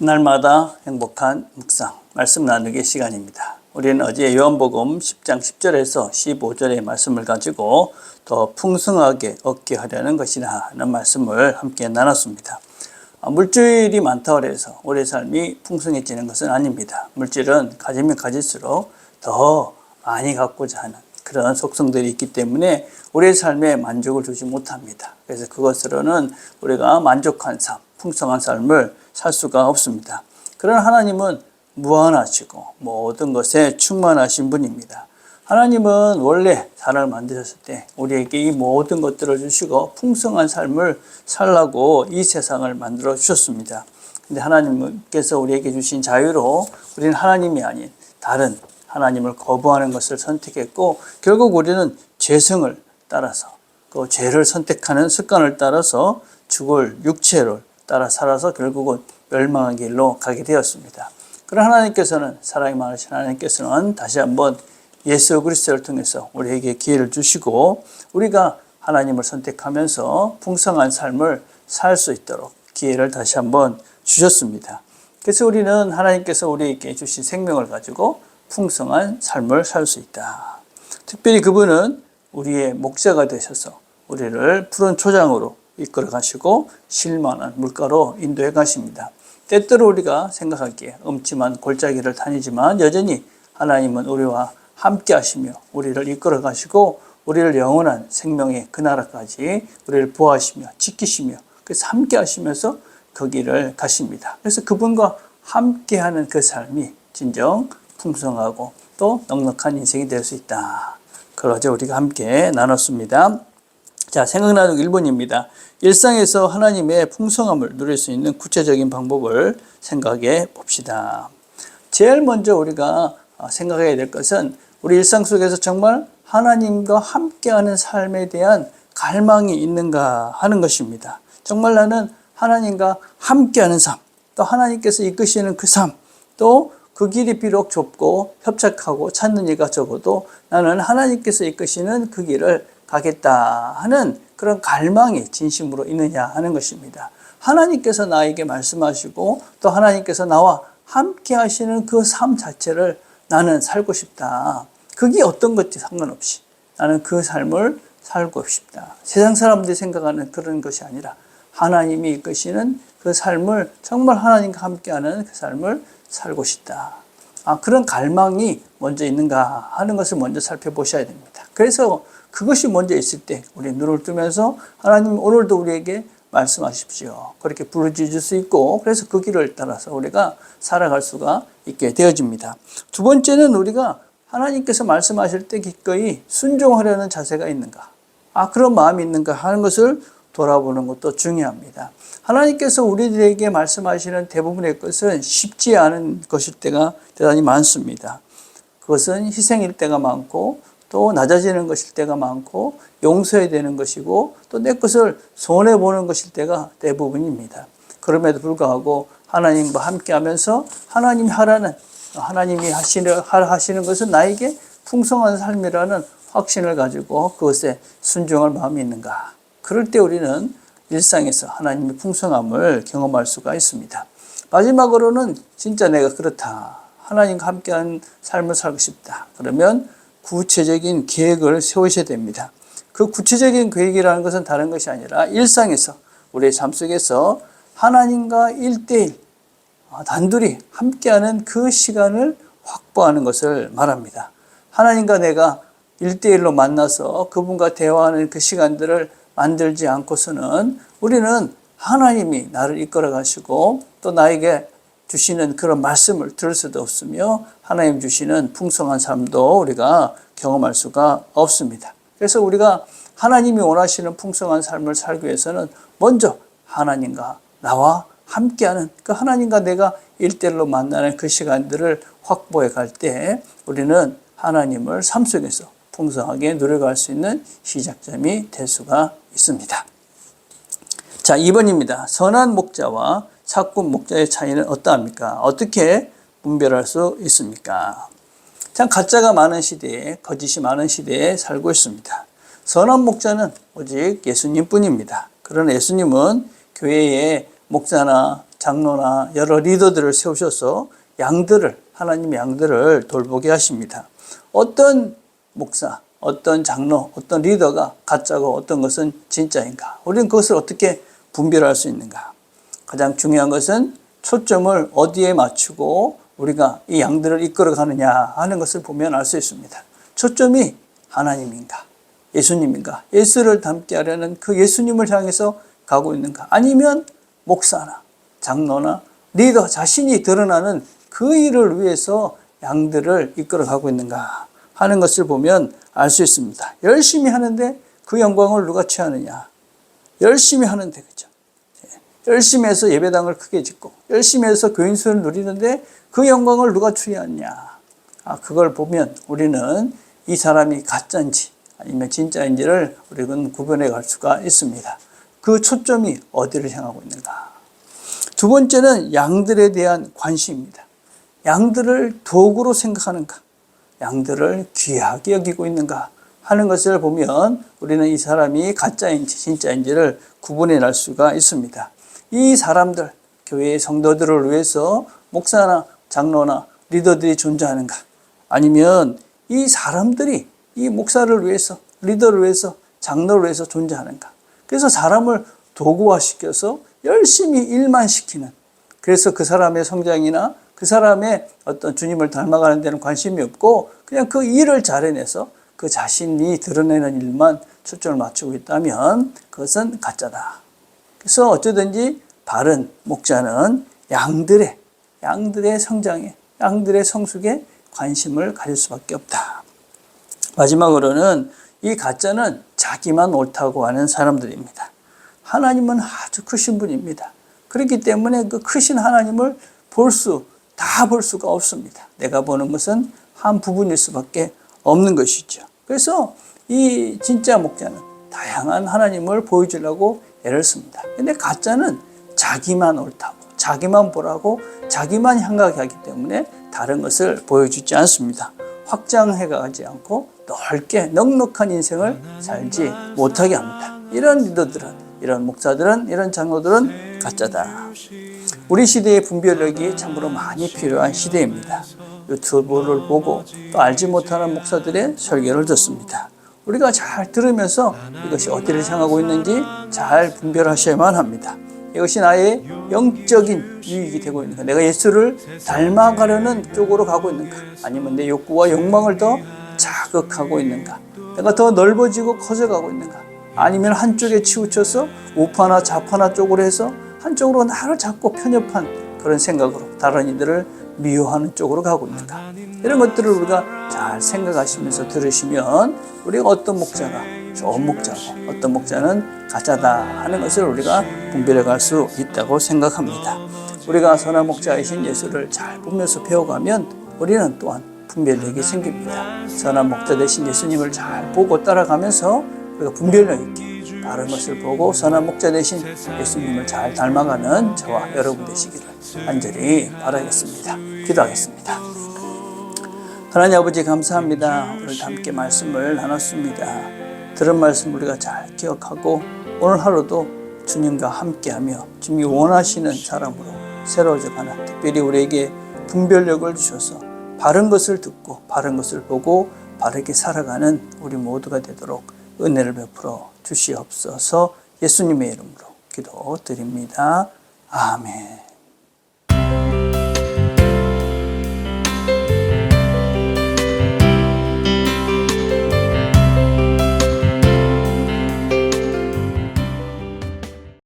날마다 행복한 묵상, 말씀 나누기 시간입니다. 우리는 어제 요한복음 10장 10절에서 15절의 말씀을 가지고 더 풍성하게 얻게 하려는 것이다 하는 말씀을 함께 나눴습니다. 물질이 많다고 해서 우리의 삶이 풍성해지는 것은 아닙니다. 물질은 가지면 가질수록 더 많이 갖고자 하는 그런 속성들이 있기 때문에 우리의 삶에 만족을 주지 못합니다. 그래서 그것으로는 우리가 만족한 삶, 풍성한 삶을 살 수가 없습니다. 그러나 하나님은 무한하시고 모든 것에 충만하신 분입니다. 하나님은 원래 사람을 만드셨을 때 우리에게 이 모든 것들을 주시고 풍성한 삶을 살라고 이 세상을 만들어 주셨습니다. 근데 하나님께서 우리에게 주신 자유로 우리는 하나님이 아닌 다른 하나님을 거부하는 것을 선택했고, 결국 우리는 죄성을 따라서 그 죄를 선택하는 습관을 따라서 죽을 육체를 따라 살아서 결국은 멸망의 길로 가게 되었습니다. 그러나 하나님께서는, 사랑이 많으신 하나님께서는 다시 한번 예수 그리스도를 통해서 우리에게 기회를 주시고 우리가 하나님을 선택하면서 풍성한 삶을 살 수 있도록 기회를 다시 한번 주셨습니다. 그래서 우리는 하나님께서 우리에게 주신 생명을 가지고 풍성한 삶을 살 수 있다. 특별히 그분은 우리의 목자가 되셔서 우리를 푸른 초장으로 이끌어 가시고 실만한 물가로 인도해 가십니다. 때때로 우리가 생각하기에 음침한 골짜기를 다니지만 여전히 하나님은 우리와 함께 하시며 우리를 이끌어 가시고 우리를 영원한 생명의 그 나라까지 우리를 보호하시며 지키시며 그래서 함께 하시면서 그 길을 가십니다. 그래서 그분과 함께하는 그 삶이 진정 풍성하고 또 넉넉한 인생이 될 수 있다. 그걸 어제 우리가 함께 나눴습니다. 자, 생각 나누기 1번입니다. 일상에서 하나님의 풍성함을 누릴 수 있는 구체적인 방법을 생각해 봅시다. 제일 먼저 우리가 생각해야 될 것은 우리 일상 속에서 정말 하나님과 함께하는 삶에 대한 갈망이 있는가 하는 것입니다. 정말 나는 하나님과 함께하는 삶, 또 하나님께서 이끄시는 그 삶, 또 그 길이 비록 좁고 협착하고 찾는 이가 적어도 나는 하나님께서 이끄시는 그 길을 가겠다 하는 그런 갈망이 진심으로 있느냐 하는 것입니다. 하나님께서 나에게 말씀하시고 또 하나님께서 나와 함께 하시는 그 삶 자체를 나는 살고 싶다. 그게 어떤 것인지 상관없이 나는 그 삶을 살고 싶다. 세상 사람들이 생각하는 그런 것이 아니라 하나님이 이끄시는 그 삶을, 정말 하나님과 함께하는 그 삶을 살고 싶다. 그런 갈망이 먼저 있는가 하는 것을 먼저 살펴보셔야 됩니다. 그래서 그것이 먼저 있을 때 우리 눈을 뜨면서 하나님 오늘도 우리에게 말씀하십시오. 그렇게 부르짖을 수 있고, 그래서 그 길을 따라서 우리가 살아갈 수가 있게 되어집니다. 두 번째는 우리가 하나님께서 말씀하실 때 기꺼이 순종하려는 자세가 있는가, 그런 마음이 있는가 하는 것을 돌아보는 것도 중요합니다. 하나님께서 우리들에게 말씀하시는 대부분의 것은 쉽지 않은 것일 때가 대단히 많습니다. 그것은 희생일 때가 많고 또 낮아지는 것일 때가 많고 용서해야 되는 것이고 또 내 것을 손해보는 것일 때가 대부분입니다. 그럼에도 불구하고 하나님과 함께하면서 하나님이 하라는, 하나님이 하시는 것은 나에게 풍성한 삶이라는 확신을 가지고 그것에 순종할 마음이 있는가. 그럴 때 우리는 일상에서 하나님의 풍성함을 경험할 수가 있습니다. 마지막으로는 진짜 내가 그렇다, 하나님과 함께하는 삶을 살고 싶다. 그러면 구체적인 계획을 세우셔야 됩니다. 그 구체적인 계획이라는 것은 다른 것이 아니라 일상에서, 우리의 삶 속에서 하나님과 1대1 단둘이 함께하는 그 시간을 확보하는 것을 말합니다. 하나님과 내가 1대1로 만나서 그분과 대화하는 그 시간들을 만들지 않고서는 우리는 하나님이 나를 이끌어 가시고 또 나에게 주시는 그런 말씀을 들을 수도 없으며 하나님 주시는 풍성한 삶도 우리가 경험할 수가 없습니다. 그래서 우리가 하나님이 원하시는 풍성한 삶을 살기 위해서는 먼저 하나님과 나와 함께하는, 그 하나님과 내가 1대1로 만나는 그 시간들을 확보해 갈 때 우리는 하나님을 삶 속에서 풍성하게 누려갈 수 있는 시작점이 될 수가 있습니다. 자, 2번입니다. 선한 목자와 사꾼 목자의 차이는 어떠합니까? 어떻게 분별할 수 있습니까? 참 가짜가 많은 시대에, 거짓이 많은 시대에 살고 있습니다. 선한 목자는 오직 예수님뿐입니다. 그러나 예수님은 교회의 목자나 장로나 여러 리더들을 세우셔서 하나님의 양들을 돌보게 하십니다. 어떤 목사, 어떤 장로, 어떤 리더가 가짜고 어떤 것은 진짜인가? 우리는 그것을 어떻게 분별할 수 있는가? 가장 중요한 것은 초점을 어디에 맞추고 우리가 이 양들을 이끌어 가느냐 하는 것을 보면 알 수 있습니다. 초점이 하나님인가? 예수님인가? 예수를 닮게 하려는 그 예수님을 향해서 가고 있는가? 아니면 목사나 장로나 리더 자신이 드러나는 그 일을 위해서 양들을 이끌어 가고 있는가 하는 것을 보면 알 수 있습니다. 열심히 하는데 그 영광을 누가 취하느냐? 열심히 하는데, 그죠? 열심히 해서 예배당을 크게 짓고 열심히 해서 교인수를 누리는데 그 영광을 누가 취하느냐? 그걸 보면 우리는 이 사람이 가짜인지 아니면 진짜인지를 우리는 구분해 갈 수가 있습니다. 그 초점이 어디를 향하고 있는가? 두 번째는 양들에 대한 관심입니다. 양들을 도구로 생각하는가? 양들을 귀하게 여기고 있는가? 하는 것을 보면 우리는 이 사람이 가짜인지 진짜인지를 구분해 낼 수가 있습니다. 이 사람들, 교회의 성도들을 위해서 목사나 장로나 리더들이 존재하는가? 아니면 이 사람들이 이 목사를 위해서, 리더를 위해서, 장로를 위해서 존재하는가? 그래서 사람을 도구화시켜서 열심히 일만 시키는, 그래서 그 사람의 성장이나 그 사람의 어떤 주님을 닮아가는 데는 관심이 없고 그냥 그 일을 잘해내서 그 자신이 드러내는 일만 초점을 맞추고 있다면 그것은 가짜다. 그래서 어쩌든지 바른 목자는 양들의 성장에, 양들의 성숙에 관심을 가질 수밖에 없다. 마지막으로는 이 가짜는 자기만 옳다고 하는 사람들입니다. 하나님은 아주 크신 분입니다. 그렇기 때문에 그 크신 하나님을 다 볼 수가 없습니다. 내가 보는 것은 한 부분일 수밖에 없는 것이죠. 그래서 이 진짜 목자는 다양한 하나님을 보여주려고 애를 씁니다. 근데 가짜는 자기만 옳다고, 자기만 보라고, 자기만 향하게 하기 때문에 다른 것을 보여주지 않습니다. 확장해가지 않고 넓게 넉넉한 인생을 살지 못하게 합니다. 이런 리더들은, 이런 목사들은, 이런 장로들은 가짜다. 우리 시대의 분별력이 참으로 많이 필요한 시대입니다. 유튜브를 보고 또 알지 못하는 목사들의 설교를 듣습니다. 우리가 잘 들으면서 이것이 어디를 향하고 있는지 잘 분별하셔야만 합니다. 이것이 나의 영적인 유익이 되고 있는가? 내가 예수를 닮아가려는 쪽으로 가고 있는가? 아니면 내 욕구와 욕망을 더 자극하고 있는가? 내가 더 넓어지고 커져가고 있는가? 아니면 한쪽에 치우쳐서 우파나 좌파나 쪽으로 해서 한쪽으로 나를 자꾸 편협한 그런 생각으로 다른 이들을 미워하는 쪽으로 가고 있는가? 이런 것들을 우리가 잘 생각하시면서 들으시면 우리가 어떤 목자가 좋은 목자고 어떤 목자는 가짜다 하는 것을 우리가 분별해 갈 수 있다고 생각합니다. 우리가 선한 목자이신 예수를 잘 보면서 배워가면 우리는 또한 분별력이 생깁니다. 선한 목자 되신 예수님을 잘 보고 따라가면서 우리가 분별력 있게 다른 것을 보고 선한 목자 되신 예수님을 잘 닮아가는 저와 여러분 되시기를 간절히 바라겠습니다. 기도하겠습니다. 하나님 아버지 감사합니다. 오늘 함께 말씀을 나눴습니다. 들은 말씀 우리가 잘 기억하고 오늘 하루도 주님과 함께하며 주님이 원하시는 사람으로 새로워져가는, 특별히 우리에게 분별력을 주셔서 바른 것을 듣고 바른 것을 보고 바르게 살아가는 우리 모두가 되도록 은혜를 베풀어 주시옵소서. 예수님의 이름으로 기도드립니다. 아멘.